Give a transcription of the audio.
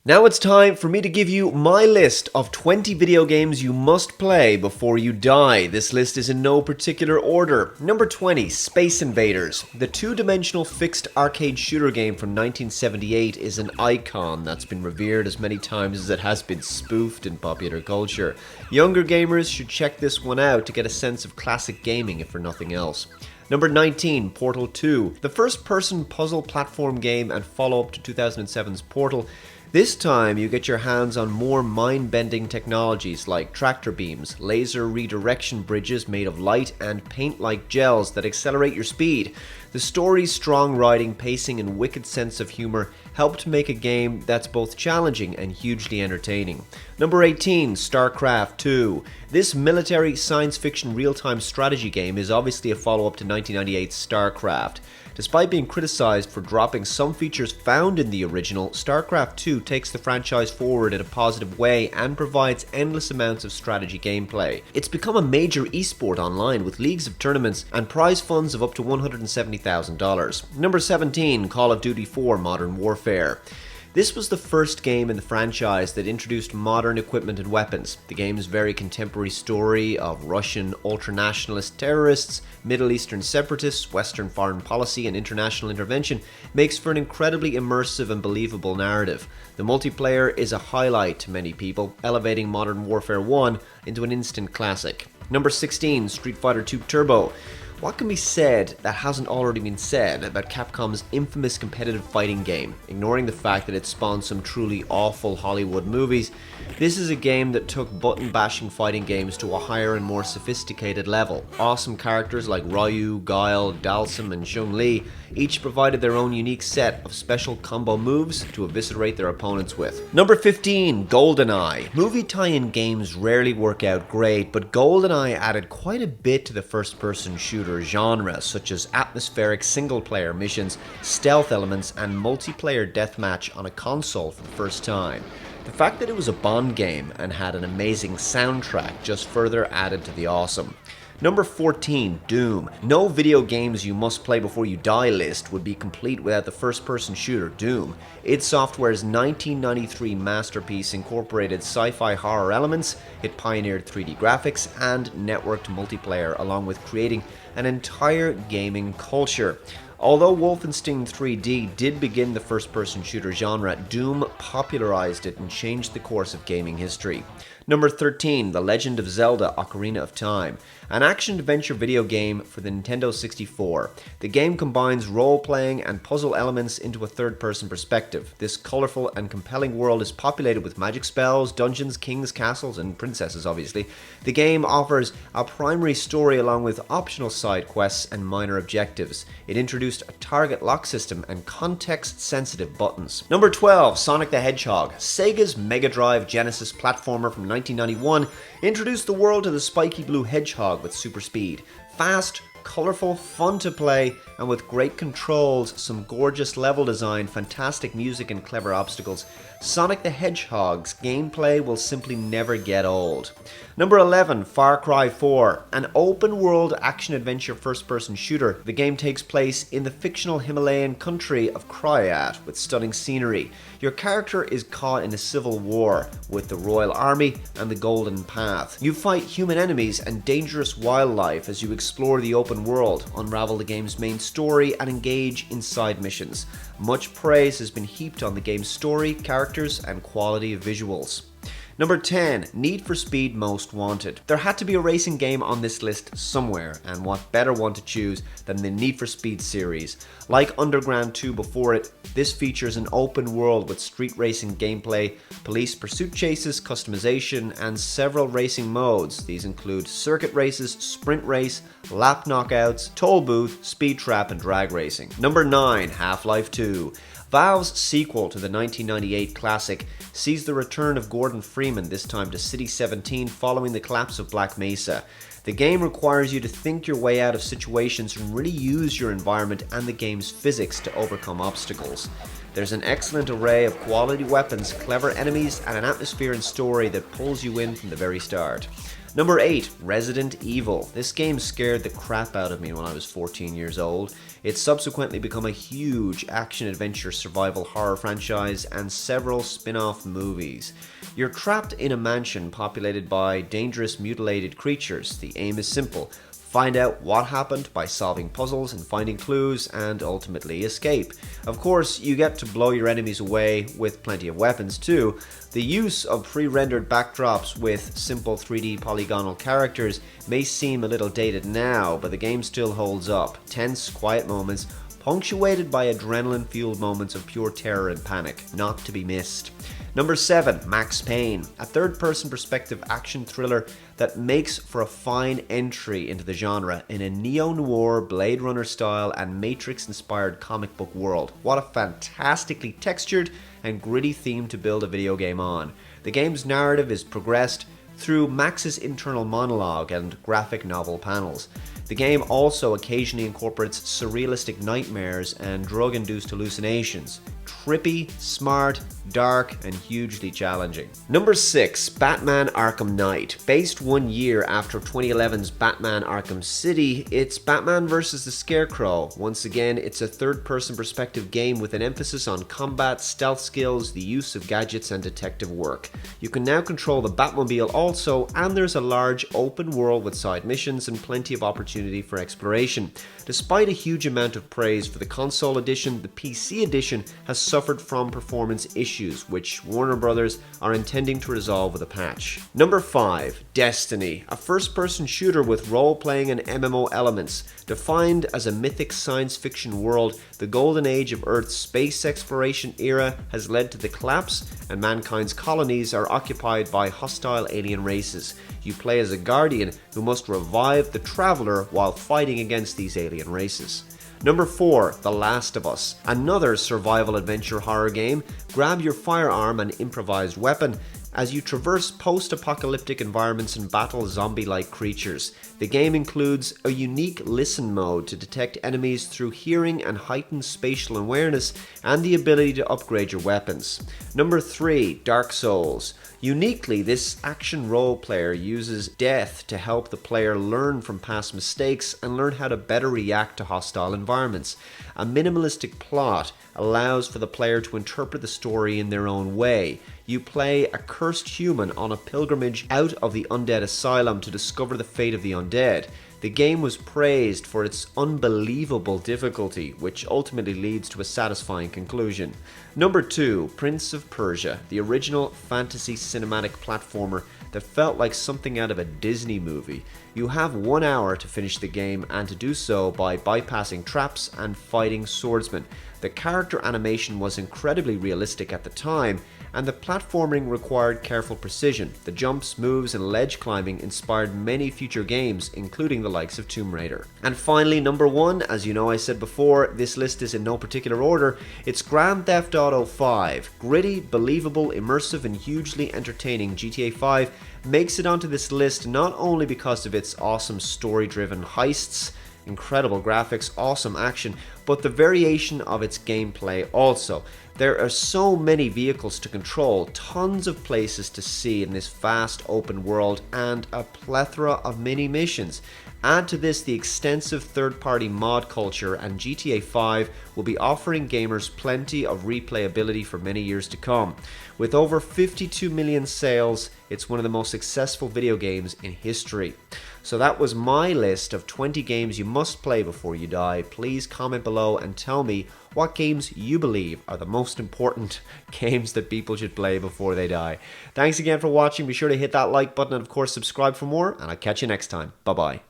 Now it's time for me to give you my list of 20 video games you must play before you die. This list is in no particular order. Number 20, Space Invaders. The two-dimensional fixed arcade shooter game from 1978 is an icon that's been revered as many times as it has been spoofed in popular culture. Younger gamers should check this one out to get a sense of classic gaming if for nothing else. Number 19, Portal 2. The first-person puzzle platform game and follow-up to 2007's Portal. This time, you get your hands on more mind-bending technologies like tractor beams, laser redirection bridges made of light, and paint-like gels that accelerate your speed. The story's strong writing, pacing, and wicked sense of humor helped make a game that's both challenging and hugely entertaining. Number 18, StarCraft 2. This military science fiction real-time strategy game is obviously a follow-up to 1998's StarCraft. Despite being criticized for dropping some features found in the original, StarCraft 2 takes the franchise forward in a positive way and provides endless amounts of strategy gameplay. It's become a major esport online with leagues of tournaments and prize funds of up to $170,000. Number 17, Call of Duty 4 Modern Warfare. This was the first game in the franchise that introduced modern equipment and weapons. The game's very contemporary story of Russian ultranationalist terrorists, Middle Eastern separatists, Western foreign policy, and international intervention makes for an incredibly immersive and believable narrative. The multiplayer is a highlight to many people, elevating Modern Warfare 1 into an instant classic. Number 16, Street Fighter 2 Turbo. What can be said that hasn't already been said about Capcom's infamous competitive fighting game? Ignoring the fact that it spawned some truly awful Hollywood movies, this is a game that took button-bashing fighting games to a higher and more sophisticated level. Awesome characters like Ryu, Guile, Dalsum, and Chun-Li each provided their own unique set of special combo moves to eviscerate their opponents with. Number 15, GoldenEye. Movie tie-in games rarely work out great, but GoldenEye added quite a bit to the first-person shooter genre, such as atmospheric single-player missions, stealth elements, and multiplayer deathmatch on a console for the first time. The fact that it was a Bond game and had an amazing soundtrack just further added to the awesome. Number 14, Doom. No video games you must play before you die list would be complete without the first-person shooter Doom. id Software's 1993 masterpiece incorporated sci-fi horror elements, it pioneered 3D graphics and networked multiplayer, along with creating an entire gaming culture. Although Wolfenstein 3D did begin the first-person shooter genre, Doom popularized it and changed the course of gaming history. Number 13, The Legend of Zelda: Ocarina of Time. An action-adventure video game for the Nintendo 64. The game combines role-playing and puzzle elements into a third-person perspective. This colorful and compelling world is populated with magic spells, dungeons, kings, castles, and princesses, obviously. The game offers a primary story along with optional side quests and minor objectives. It introduced a target lock system and context-sensitive buttons. Number 12, Sonic the Hedgehog. Sega's Mega Drive Genesis platformer from 1991 introduced the world to the spiky blue hedgehog with super speed. Fast, colorful, fun to play, and with great controls, some gorgeous level design, fantastic music, and clever obstacles, Sonic the Hedgehog's gameplay will simply never get old. Number 11, Far Cry 4. An open-world action-adventure first-person shooter. The game takes place in the fictional Himalayan country of Cryat with stunning scenery. Your character is caught in a civil war with the Royal Army and the Golden Path. You fight human enemies and dangerous wildlife as you explore the open world, unravel the game's main story, and engage in side missions. Much praise has been heaped on the game's story, characters, and quality of visuals. Number 10, Need for Speed Most Wanted. There had to be a racing game on this list somewhere, and what better one to choose than the Need for Speed series. Like Underground 2 before it, this features an open world with street racing gameplay, police pursuit chases, customization, and several racing modes. These include circuit races, sprint race, lap knockouts, toll booth, speed trap, and drag racing. Number 9, Half-Life 2. Valve's sequel to the 1998 classic sees the return of Gordon Freeman, this time to City 17 following the collapse of Black Mesa. The game requires you to think your way out of situations and really use your environment and the game's physics to overcome obstacles. There's an excellent array of quality weapons, clever enemies, and an atmosphere and story that pulls you in from the very start. Number 8, Resident Evil. This game scared the crap out of me when I was 14 years old. It's subsequently become a huge action-adventure survival horror franchise and several spin-off movies. You're trapped in a mansion populated by dangerous mutilated creatures. The aim is simple. Find out what happened by solving puzzles and finding clues, and ultimately escape. Of course, you get to blow your enemies away with plenty of weapons too. The use of pre-rendered backdrops with simple 3D polygonal characters may seem a little dated now, but the game still holds up. Tense, quiet moments, punctuated by adrenaline-fueled moments of pure terror and panic, not to be missed. Number 7, Max Payne, a third-person perspective action thriller that makes for a fine entry into the genre in a neo-noir, Blade Runner style and Matrix-inspired comic book world. What a fantastically textured and gritty theme to build a video game on. The game's narrative is progressed through Max's internal monologue and graphic novel panels. The game also occasionally incorporates surrealistic nightmares and drug-induced hallucinations. Trippy, smart, dark, and hugely challenging. Number 6, Batman Arkham Knight. Based 1 year after 2011's Batman Arkham City, it's Batman vs. the Scarecrow. Once again, it's a third-person perspective game with an emphasis on combat, stealth skills, the use of gadgets, and detective work. You can now control the Batmobile also, and there's a large open world with side missions and plenty of opportunity for exploration. Despite a huge amount of praise for the console edition, the PC edition has suffered from performance issues, which Warner Bros. Are intending to resolve with a patch. Number 5, Destiny, a first-person shooter with role-playing and MMO elements. Defined as a mythic science fiction world, the golden age of Earth's space exploration era has led to the collapse, and mankind's colonies are occupied by hostile alien races. You play as a guardian who must revive the traveler while fighting against these alien races. Number 4, The Last of Us, another survival adventure horror game. Grab your firearm and improvised weapon as you traverse post-apocalyptic environments and battle zombie-like creatures. The game includes a unique listen mode to detect enemies through hearing and heightened spatial awareness, and the ability to upgrade your weapons. Number 3, Dark Souls. Uniquely, this action role player uses death to help the player learn from past mistakes and learn how to better react to hostile environments. A minimalistic plot allows for the player to interpret the story in their own way. You play a cursed human on a pilgrimage out of the undead asylum to discover the fate of the undead. The game was praised for its unbelievable difficulty, which ultimately leads to a satisfying conclusion. Number 2, Prince of Persia, the original fantasy cinematic platformer that felt like something out of a Disney movie. You have 1 hour to finish the game, and to do so by bypassing traps and fighting swordsmen. The character animation was incredibly realistic at the time, and the platforming required careful precision. The jumps, moves, and ledge climbing inspired many future games, including the likes of Tomb Raider. And finally, number 1, as you know I said before, this list is in no particular order, it's Grand Theft Auto 5. Gritty, believable, immersive, and hugely entertaining, GTA 5 makes it onto this list not only because of its awesome story-driven heists, incredible graphics, awesome action, but the variation of its gameplay also. There are so many vehicles to control, tons of places to see in this vast open world, and a plethora of mini missions. Add to this the extensive third-party mod culture, and GTA 5 will be offering gamers plenty of replayability for many years to come. With over 52 million sales, it's one of the most successful video games in history. So that was my list of 20 games you must play before you die. Please comment below and tell me what games you believe are the most important games that people should play before they die. Thanks again for watching. Be sure to hit that like button and of course subscribe for more, and I'll catch you next time. Bye bye.